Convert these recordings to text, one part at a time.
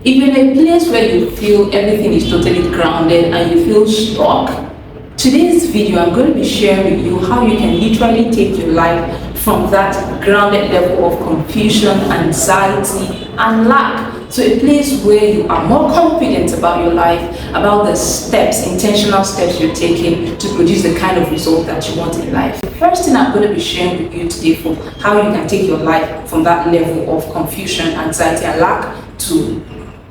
If you're in a place where you feel everything is totally grounded and you feel stuck, today's video I'm going to be sharing with you how you can literally take your life from that grounded level of confusion, anxiety, and lack to a place where you are more confident about your life, about the steps, intentional steps you're taking to produce the kind of result that you want in life. The first thing I'm going to be sharing with you today for how you can take your life from that level of confusion, anxiety, and lack to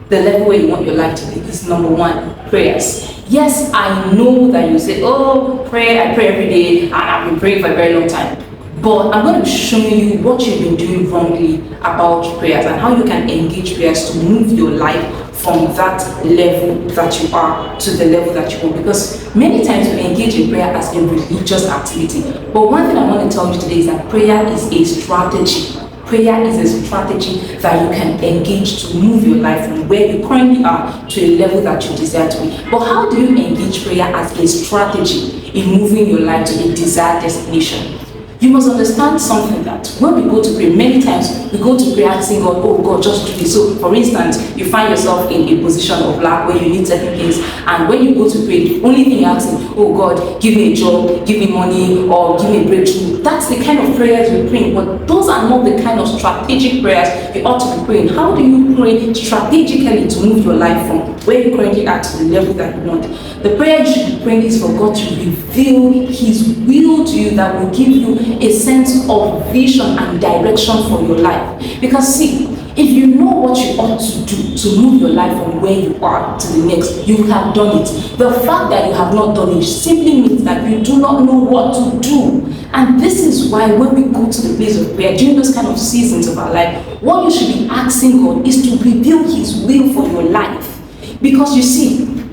the level where you want your life to be is number one, prayers. Yes, I know that you say, oh, prayer, I pray every day, and I've been praying for a very long time. But I'm going to be showing you what you've been doing wrongly about prayers and how you can engage prayers to move your life from that level that you are to the level that you want. Because many times we engage in prayer as a religious activity. But one thing I want to tell you today is that prayer is a strategy. Prayer is a strategy that you can engage to move your life from where you currently are to a level that you desire to be. But how do you engage prayer as a strategy in moving your life to a desired destination? You must understand something that when we go to pray, many times we go to pray asking God, oh God, just do this. So for instance, you find yourself in a position of lack where you need certain things, and when you go to pray, the only thing you're asking, oh God, give me a job, give me money, or give me a breakthrough. That's the kind of prayers we're praying, but those are not the kind of strategic prayers you ought to be praying. How do you pray strategically to move your life from where you currently are to the level that you want? The prayer you should be praying is for God to reveal His will to you that will give you a sense of vision and direction for your life. Because see, if you know what you ought to do to move your life from where you are to the next, you have done it. The fact that you have not done it simply means that you do not know what to do. And this is why when we go to the place of prayer during those kind of seasons of our life, what you should be asking God is to reveal His will for your life. Because you see,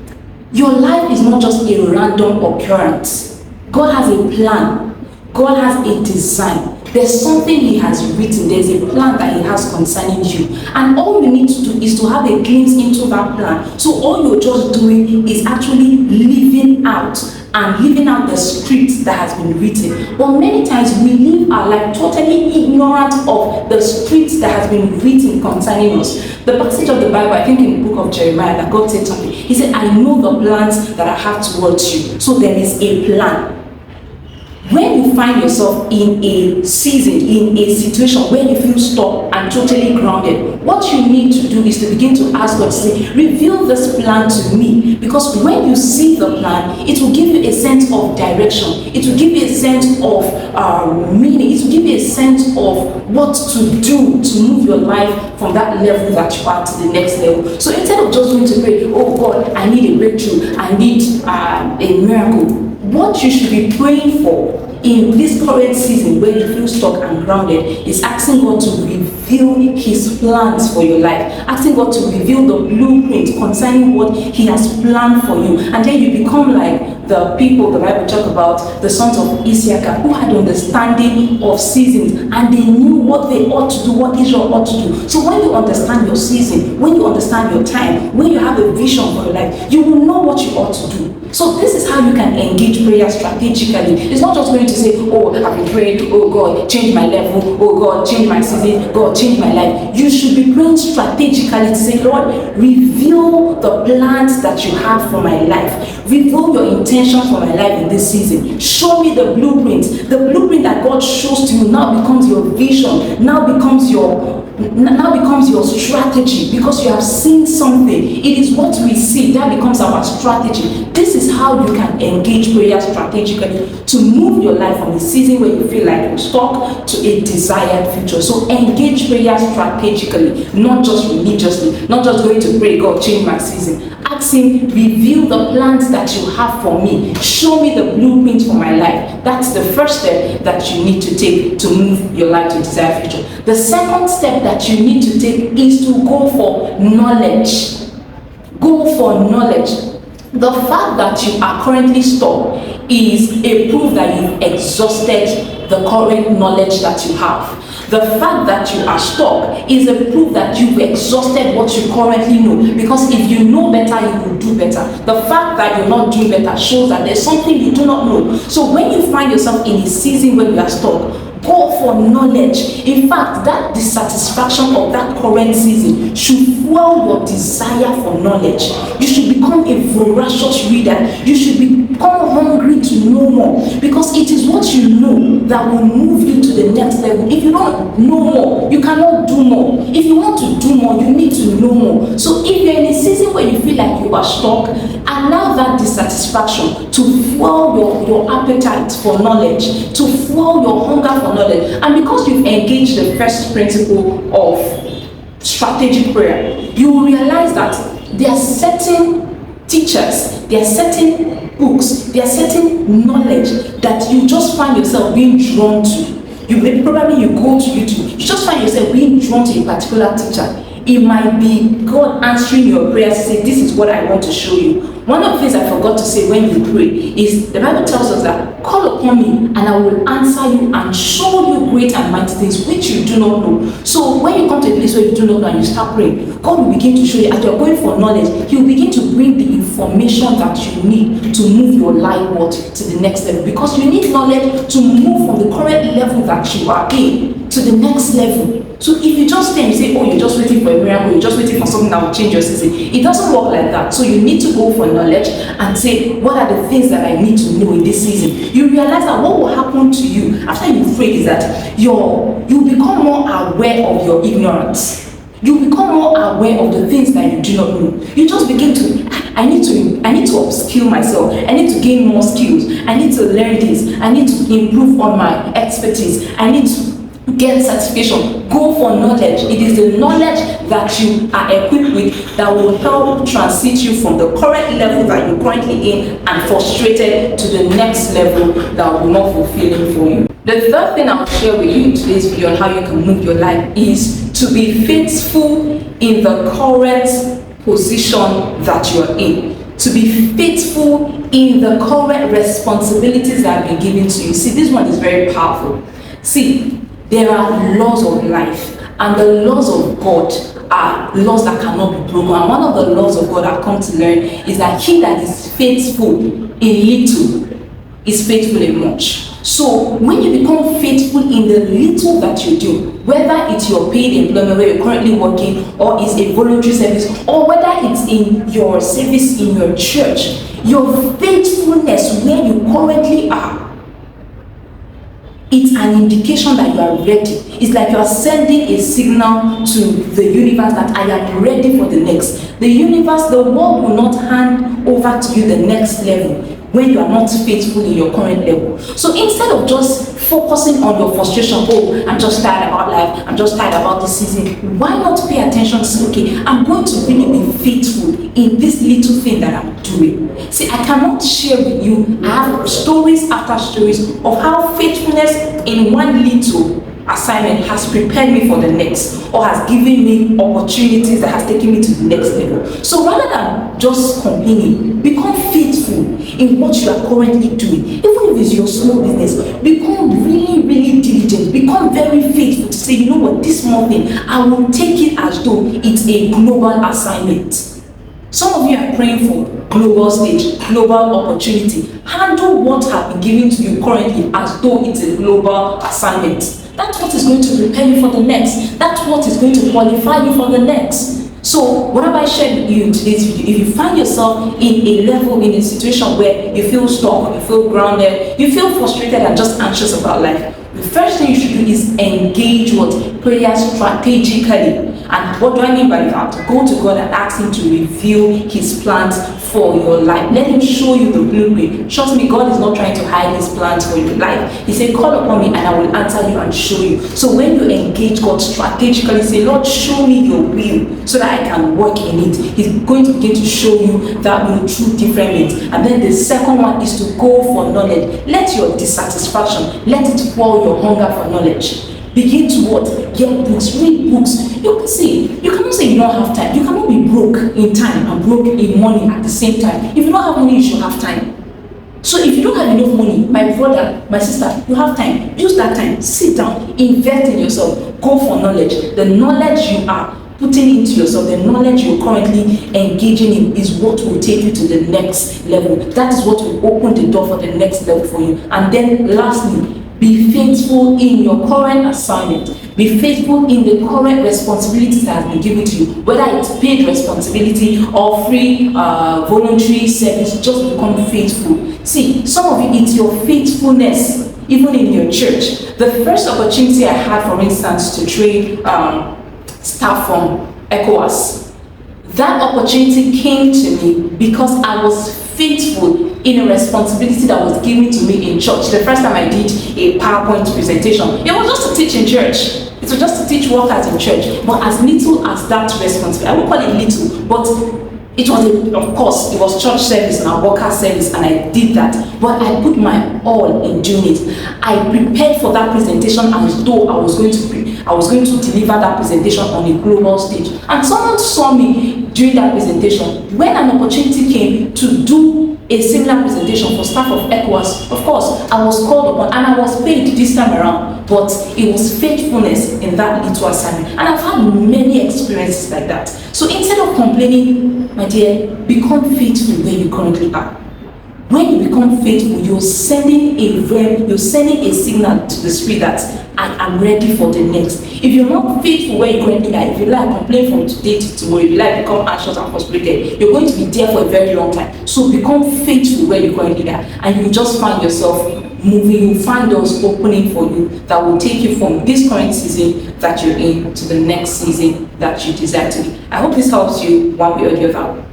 your life is not just a random occurrence. God has a plan. God has a design. There's something He has written. There's a plan that He has concerning you. And all you need to do is to have a glimpse into that plan. So all you're just doing is actually living out the script that has been written. But many times we live our life totally ignorant of the script that has been written concerning us. The passage of the Bible, I think in the book of Jeremiah, that God said something. He said, I know the plans that I have towards you. So there is a plan. When you find yourself in a season, in a situation where you feel stuck and totally grounded, what you need to do is to begin to ask God to say, reveal this plan to me. Because when you see the plan, it will give you a sense of direction. It will give you a sense of meaning. It will give you a sense of what to do to move your life from that level that you are to the next level. So instead of just going to pray, oh God, I need a breakthrough, I need a miracle. What you should be praying for in this current season where you feel stuck and grounded is asking God to reveal His plans for your life, asking God to reveal the blueprint concerning what He has planned for you. And then you become like the people the Bible talk about, the sons of Issachar, who had understanding of seasons and they knew what they ought to do, what Israel ought to do. So when you understand your season, when you understand your time, when you have a vision for your life, you will know what you ought to do. So this is how you can engage prayer strategically. It's not just going to say, oh, I've been praying, oh God, change my level, oh God, change my season, God, change my life. You should be praying strategically to say, Lord, reveal the plans that you have for my life. Reveal your intentions for my life in this season. Show me the blueprint. The blueprint that God shows to you now becomes your vision, now becomes your strategy, because you have seen something. It is what we see that becomes our strategy. This is how you can engage prayer strategically to move your life from a season where you feel like you're stuck to a desired future. So engage prayer strategically, not just religiously, not just going to pray, God, change my season. Ask Him, reveal the plans that you have for me. Show me the blueprint for my life. That's the first step that you need to take to move your life to a desired future. The second step that you need to take is to go for knowledge. Go for knowledge. The fact that you are currently stuck is a proof that you've exhausted the current knowledge that you have. The fact that you are stuck is a proof that you've exhausted what you currently know. Because if you know better, you will do better. The fact that you're not doing better shows that there's something you do not know. So when you find yourself in a season when you are stuck, Go for knowledge. In fact, that dissatisfaction of that current season should fuel your desire for knowledge. You should become a voracious reader. You should become hungry to know more, because it is what you know that will move you to the next level. If you don't know more, you cannot do more. If you want to do more, you need to know more. So if you're in a season where you feel like you are stuck, allow that dissatisfaction to fuel your appetite for knowledge, to fuel your hunger for knowledge. And because you've engaged the first principle of strategic prayer, you will realize that there are certain teachers, there are certain books, there are certain knowledge that you just find yourself being drawn to. Probably you go to YouTube, you just find yourself being drawn to a particular teacher. It might be God answering your prayers to say, this is what I want to show you. One of the things I forgot to say when you pray is the Bible tells us that call upon me and I will answer you and show you great and mighty things which you do not know. So when you come to a place where you do not know and you start praying, God will begin to show you. As you're going for knowledge, He will begin to bring the information that you need to move your life to the next level. Because you need knowledge to move from the current level that you are in to the next level. So if you just stay and say, oh, you're just waiting for a miracle, you're just waiting for something that will change your season, it doesn't work like that. So you need to go for knowledge and say, what are the things that I need to know in this season? You realize that what will happen to you after you pray is that you become more aware of your ignorance. You become more aware of the things that you do not know. You just begin to, I need to upskill myself. I need to gain more skills. I need to learn this. I need to improve on my expertise. I need to get certification. Go for knowledge. It is the knowledge that you are equipped with that will help transit you from the current level that you're currently in and frustrated to the next level that will be more fulfilling for you. The third thing I'll share with you in today's video on how you can move your life is to be faithful in the current position that you're in. To be faithful in the current responsibilities that have been given to you. See, this one is very powerful. See, there are laws of life, and the laws of God are laws that cannot be broken. And one of the laws of God I've come to learn is that he that is faithful in little is faithful in much. So when you become faithful in the little that you do, whether it's your paid employment where you're currently working, or it's a voluntary service, or whether it's in your service in your church, your faithfulness where you currently are, it's an indication that you are ready. It's like you are sending a signal to the universe that I am ready for the next. The universe, the world will not hand over to you the next level when you are not faithful in your current level. So instead of just focusing on your frustration, oh, I'm just tired about life, I'm just tired about this season, why not pay attention to say, okay, I'm going to really be faithful in this little thing that I'm doing. See, I cannot share with you, I have stories after stories of how faithfulness in one little assignment has prepared me for the next, or has given me opportunities that has taken me to the next level. So rather than just complaining, become faithful in what you are currently doing. Even if it's your small business, become really, really diligent. Become very faithful to say, you know what, this small thing, I will take it as though it's a global assignment. Some of you are praying for global stage, global opportunity. Handle what has been given to you currently as though it's a global assignment. That's what is going to prepare you for the next. That's what is going to qualify you for the next. So, what have I shared with you in today's video? If you find yourself in a level, in a situation where you feel stuck, you feel grounded, you feel frustrated and just anxious about life, the first thing you should do is engage what? Prayer strategically. And what do I mean by that? Go to God and ask Him to reveal His plans for your life. Let Him show you the blueprint. Trust me, God is not trying to hide His plans for your life. He said, call upon me and I will answer you and show you. So when you engage God strategically, say, Lord, show me your will so that I can work in it. He's going to begin to show you that will through different means. And then the second one is to go for knowledge. Let your dissatisfaction, let it fuel your hunger for knowledge. Begin to what? Get books, read books. You can see, you cannot say you don't have time. You cannot be broke in time and broke in money at the same time. If you don't have money, you should have time. So if you don't have enough money, my brother, my sister, you have time. Use that time. Sit down, invest in yourself, go for knowledge. The knowledge you are putting into yourself, the knowledge you're currently engaging in is what will take you to the next level. That is what will open the door for the next level for you. And then lastly, Be faithful in your current assignment. Be faithful in the current responsibilities that has been given to you, whether it's paid responsibility or free voluntary service. Just become faithful. See, some of you, it's your faithfulness, even in your church. The first opportunity I had, for instance, to train staff from ECOWAS, that opportunity came to me because I was faithful in a responsibility that was given to me in church. The first time I did a PowerPoint presentation, it was just to teach in church. It was just to teach workers in church. But as little as that responsibility, I won't call it little, but it was, of course, it was church service and our worker service, and I did that. But I put my all in doing it. I prepared for that presentation as though I was going to deliver that presentation on a global stage. And someone saw me during that presentation. When an opportunity came to do a similar presentation for staff of ECOWAS, of course, I was called upon and I was paid this time around. But it was faithfulness in that little assignment. And I've had many experiences like that. So instead of complaining, my dear, become faithful where you currently are. When you become faithful, you're sending a signal to the spirit that I am ready for the next. If you're not faithful where you currently are, if you like complain from today to tomorrow, if you like become anxious and frustrated, you're going to be there for a very long time. So become faithful where you currently are, and you just find yourself moving. You find doors opening for you that will take you from this current season that you're in to the next season that you desire to be. I hope this helps you one way or the other.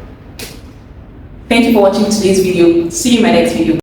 Thank you for watching today's video. See you in my next video.